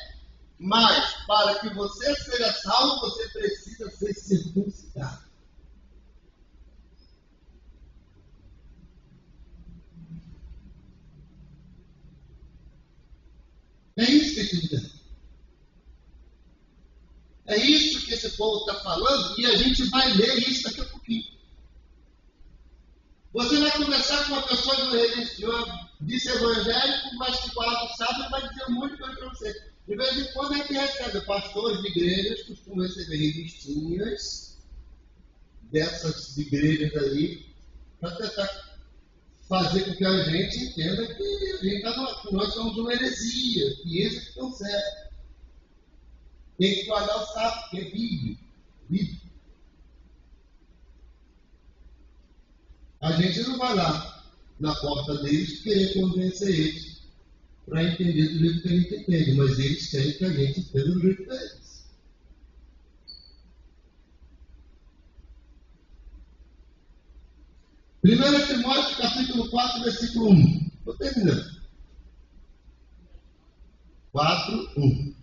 A: mas para que você seja salvo, você precisa ser circuncidado. É isso que ele está dizendo. É isso que esse povo está falando, e a gente vai ler isso daqui a pouquinho. Você vai conversar com uma pessoa disse evangélico, mas que palavra sabe, e vai dizer um monte de coisa para você. De vez em quando a gente recebe pastores de igrejas, costumam receber revistinhas dessas igrejas aí, para tentar fazer com que a gente entenda que nós somos uma heresia, que isso que não serve. Tem que guardar o sapo, que é Bíblia. A gente não vai lá na porta deles querer convencer eles para entender do jeito que a gente entende, mas eles querem que a gente entenda do jeito deles. Primeiro Timóteo, capítulo 4, versículo 1. Estou terminando. 4, 1.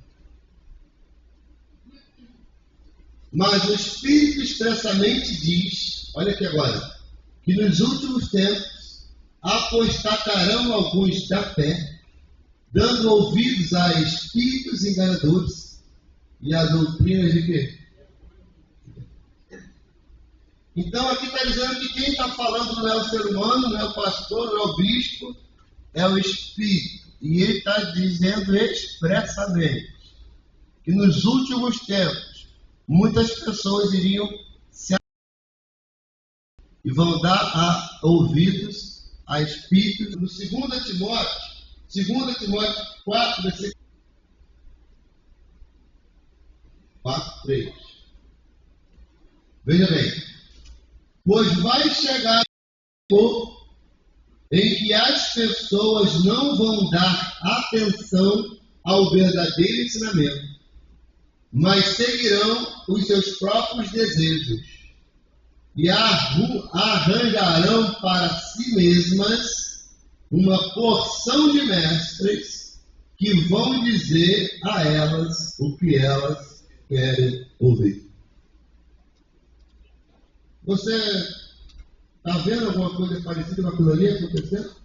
A: Mas o Espírito expressamente diz, olha aqui agora, que nos últimos tempos apostatarão alguns da fé, dando ouvidos a espíritos enganadores e a doutrinas de quê? Então aqui está dizendo que quem está falando não é o ser humano, não é o pastor, não é o bispo, é o Espírito. E ele está dizendo expressamente que nos últimos tempos muitas pessoas iriam se e vão dar ouvidos a espíritos. No 2 Timóteo 4, versículo 4, 3. Veja bem. Pois vai chegar o em que as pessoas não vão dar atenção ao verdadeiro ensinamento, mas seguirão os seus próprios desejos e arranjarão para si mesmas uma porção de mestres que vão dizer a elas o que elas querem ouvir. Você está vendo alguma coisa parecida com aquilo ali acontecendo?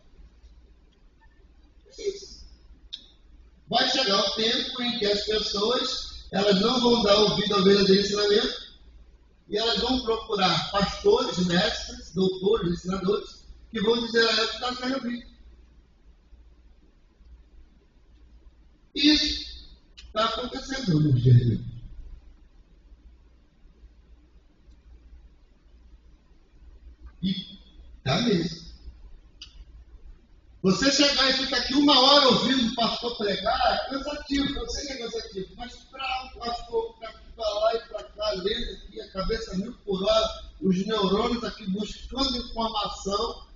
A: Isso. Vai chegar o tempo em que as pessoas elas não vão dar ouvido ao verdadeiro ensinamento e elas vão procurar pastores, mestres, doutores, ensinadores que vão dizer a elas que elas querem ouvir. Isso está acontecendo nos dias de hoje. E está mesmo. Você chegar e ficar aqui 1 hora ouvindo o pastor pregar é cansativo, eu sei que é cansativo, mas para o pastor ficar aqui para lá e para cá, está lendo aqui, a cabeça 1000 por hora, os neurônios aqui buscando informação.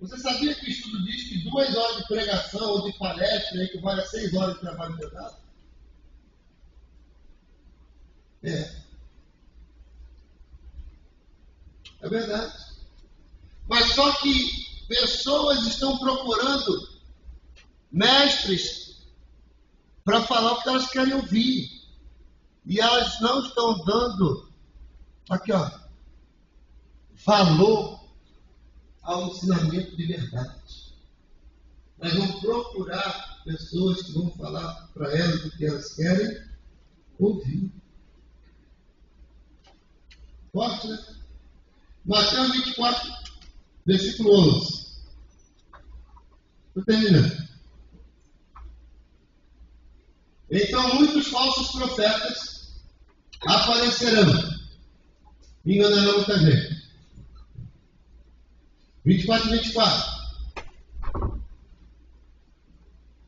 A: Você sabia que o estudo diz que 2 horas de pregação ou de palestra equivale a 6 horas de trabalho pesado? É verdade. Mas só que pessoas estão procurando mestres para falar o que elas querem ouvir. E elas não estão dando, aqui ó, valor ao ensinamento de verdade. Nós vamos procurar pessoas que vão falar para elas o que elas querem ouvir. Forte, né? Mateus 24, versículo 11. Estou terminando. Então muitos falsos profetas aparecerão, enganarão muita gente. 24.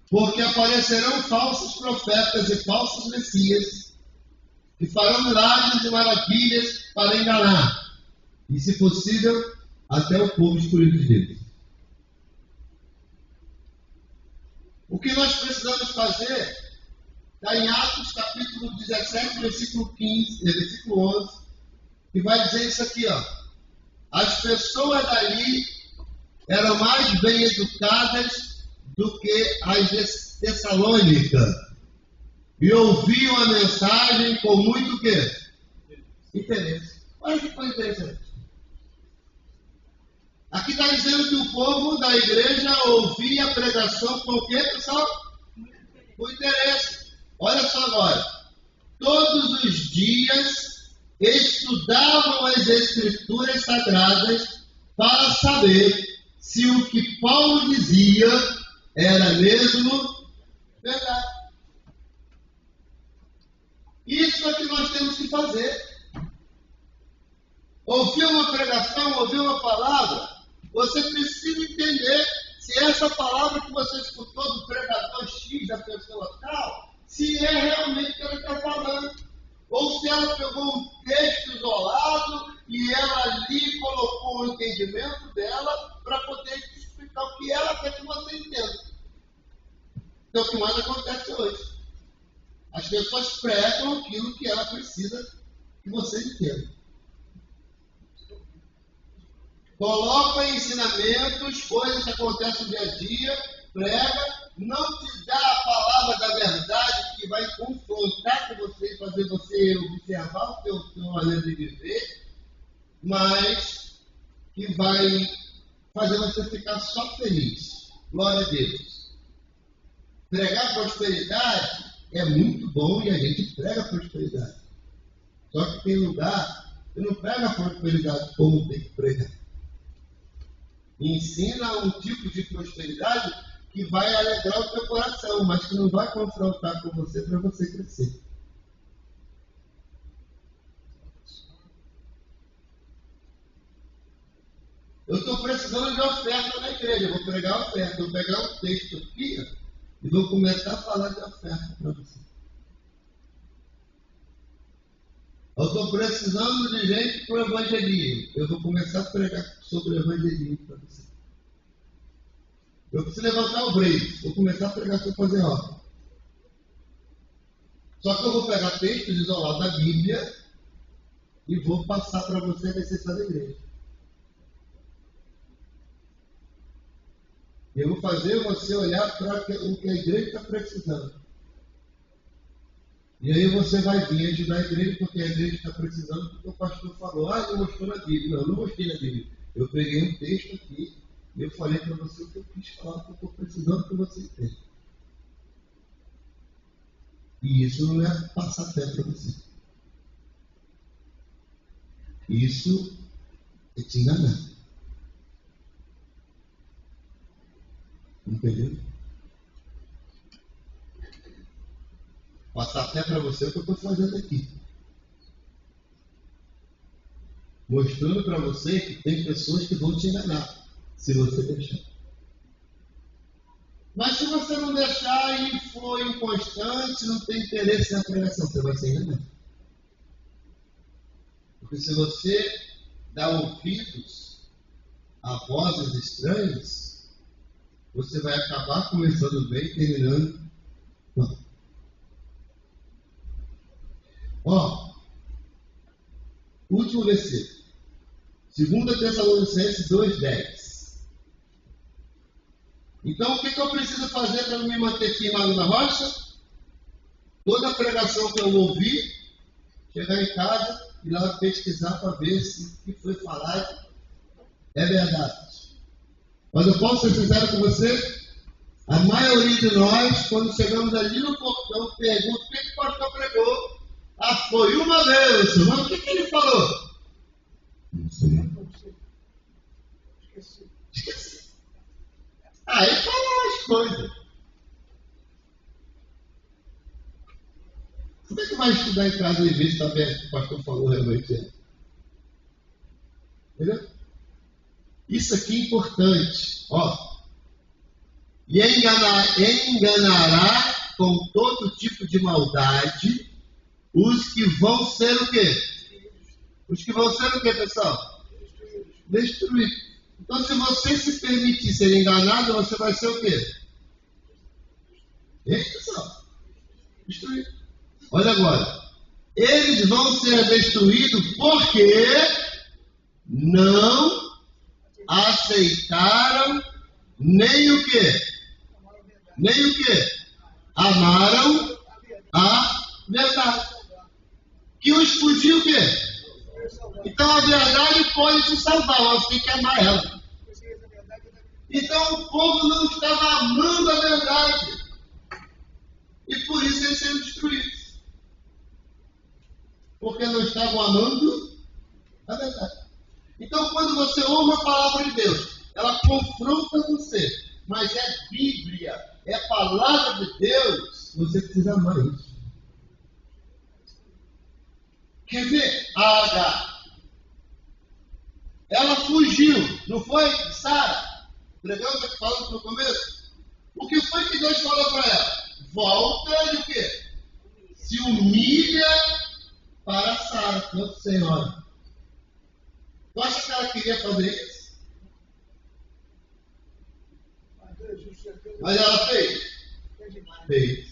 A: Porque aparecerão falsos profetas e falsos messias, que farão milagres e maravilhas para enganar, e se possível, até o povo escolhido de Deus. O que nós precisamos fazer está em Atos capítulo 17, versículo 15, versículo 11, que vai dizer isso aqui, ó. As pessoas dali eram mais bem educadas do que as de Tessalônica e ouviam a mensagem com muito o quê? Interesse. Olha que coisa interessante. Aqui está dizendo que o povo da igreja ouvia a pregação com o quê, pessoal? Com interesse. Olha só agora. Todos os dias estudavam as Escrituras Sagradas para saber se o que Paulo dizia era mesmo verdade. Isso é que nós temos que fazer. Ouvir uma pregação, ouvir uma palavra, você precisa entender se essa palavra que você escutou do pregador X, da pessoa tal, se é realmente o que ela está falando. Ou se ela pegou um texto isolado e ela ali colocou o entendimento dela para poder te explicar o que ela quer que você entenda. Então, o que mais acontece hoje? As pessoas pregam aquilo que ela precisa que você entenda. Coloca ensinamentos, coisas que acontecem no dia a dia, prega, não te dá a palavra da verdade que vai confrontar com você, fazer você observar o teu maneira de viver, mas que vai fazer você ficar só feliz. Glória a Deus. Pregar prosperidade é muito bom e a gente prega prosperidade. Só que tem lugar que não prega prosperidade como tem que pregar. Ensina um tipo de prosperidade que vai alegrar o teu coração, mas que não vai confrontar com você para você crescer. Eu estou precisando de oferta na igreja, eu vou pregar oferta, vou pegar um texto aqui e vou começar a falar de oferta para você. Eu estou precisando de gente para o evangelismo. Eu vou começar a pregar sobre o evangelismo para você. Eu preciso levantar o break. Vou começar a pregar sobre fazer obra. Só que eu vou pegar textos isolados da Bíblia e vou passar para você a necessidade da igreja. Eu vou fazer você olhar para o que a igreja está precisando. E aí você vai vir ajudar a igreja porque a igreja está precisando, porque o pastor falou, ele mostrou na Bíblia. Não, eu não mostrei na Bíblia. Eu peguei um texto aqui e eu falei para você o que eu quis falar, que eu estou precisando que você entenda. E isso não é passar fé para você. Isso é te enganar. Entendeu? Passar fé para você é o que eu estou fazendo aqui. Mostrando para você que tem pessoas que vão te enganar, se você deixar. Mas se você não deixar e for inconstante, não tem interesse na pregação, você vai ser enganado. Porque se você dá ouvidos a vozes estranhas, você vai acabar começando bem e terminando mal. Ó, último versículo. 2 Tessalonicenses 2:10. Então, o que eu preciso fazer para me manter firmado na rocha? Toda pregação que eu ouvir, chegar em casa e lá pesquisar para ver se o que foi falado é verdade. Mas eu posso ser sincero com você? A maioria de nós, quando chegamos ali no portão, pergunta o que o pastor pregou. Ah, foi uma vez, mas o que ele falou? Não sei. Esqueci. Aí fala as coisas. Como é que vai estudar em casa e ver se está bem o que o pastor falou realmente? Entendeu? Isso aqui é importante. Ó. E enganará com todo tipo de maldade os que vão ser o quê? Os que vão ser o quê, pessoal? Destruídos. Então, se você se permitir ser enganado, você vai ser o quê? Ei, pessoal? Destruído. Olha agora. Eles vão ser destruídos porque não aceitaram nem o quê? Nem o quê? Amaram a verdade. Que os fugiu o quê? Então a verdade pode te salvar, você tem que amar ela. Então o povo não estava amando a verdade. E por isso eles serão destruídos. Porque não estavam amando a verdade. Então quando você ouve a palavra de Deus, ela confronta você. Mas é Bíblia, é a palavra de Deus, você precisa amar isso. Quer ver? A Agar. Ela fugiu, não foi? Sara, pregando, falando no começo. O que foi que Deus falou para ela? Volta e o quê? Se humilha para Sara, nossa senhora. Tu acha que ela queria fazer isso? Mas ela fez? Fez.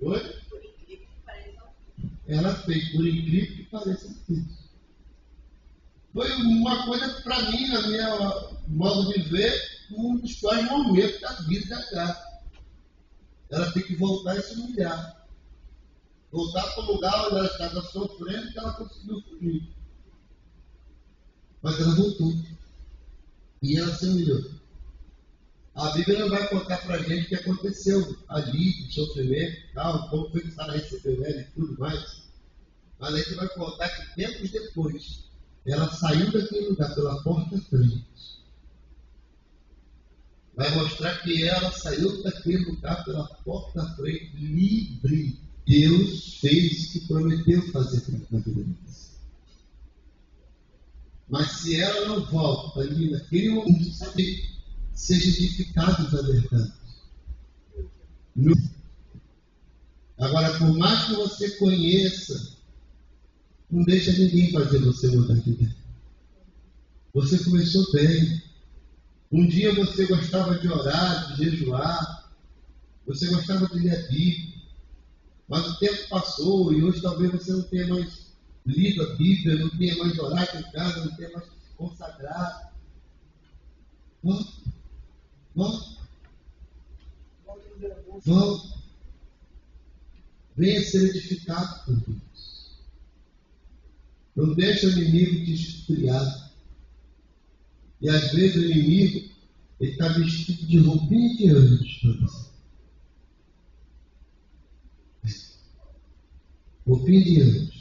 A: Oi? Ela fez, por incrível que pareça. Foi uma coisa, para mim, na minha modo de ver, um dos piores momentos da vida da Agar. Ela tem que voltar e se humilhar. Voltar para o lugar onde ela estava sofrendo, que ela conseguiu fugir. Mas ela voltou. E ela se humilhou. A Bíblia não vai contar para a gente o que aconteceu ali, de sofrimento e tal, como foi que Sara recebeu ela e tudo mais. Mas a gente vai contar que tempos depois, ela saiu daquele lugar pela porta frente. Vai mostrar que ela saiu daquele lugar pela porta frente, livre. Deus fez o que prometeu fazer para a vida dela. Mas se ela não volta ali naquele momento, sabe, seja edificado da verdade. Agora, por mais que você conheça, não deixa ninguém fazer você mudar de ideia. Você começou bem. Um dia você gostava de orar, de jejuar, você gostava de ler a Bíblia, mas o tempo passou e hoje talvez você não tenha mais lido a Bíblia, não tenha mais orado em casa, não tenha mais se consagrado. Vamos. Venha ser edificado por Deus. Não deixe o inimigo te esfriar. E às vezes o inimigo está vestido de roupinha de anjos para você. Roupinha de anjos.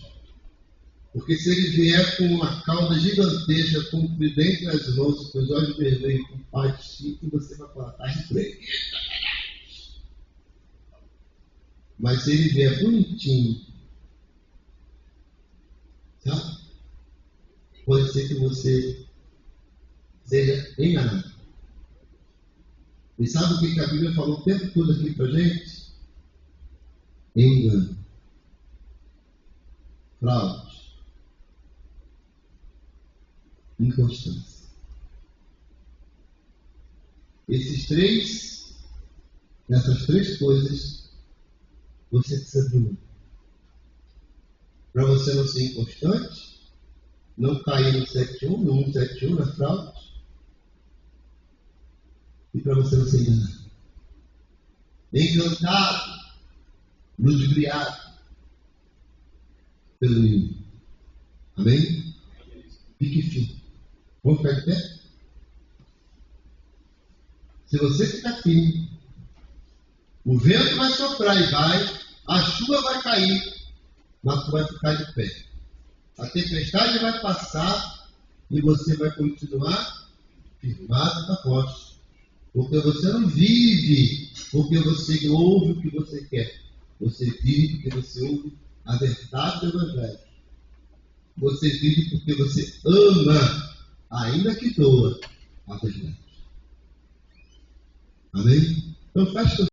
A: Porque se ele vier com uma cauda gigantesca, com o tridente nas mãos, com os olhos vermelhos, com patinho, você vai falar, tá repreendido. Mas se ele vier bonitinho, sabe? Pode ser que você seja enganado. E sabe o que a Bíblia falou o tempo todo aqui pra gente? Engano. fraude, inconstância. Essas três coisas, você precisa de uma. Para você não ser inconstante, não cair no 71, no 171, na fraude, e para você não ser enganado. Encantado, ludibriado pelo inimigo. Amém? Fique firme. Vamos ficar de pé? Se você ficar firme, o vento vai soprar e vai, a chuva vai cair, mas tu vai ficar de pé. A tempestade vai passar e você vai continuar firmado na rocha. Porque você não vive porque você ouve o que você quer. Você vive porque você ouve a verdade do Evangelho. Você vive porque você ama, ainda que doa, a verdade. Amém? Então feche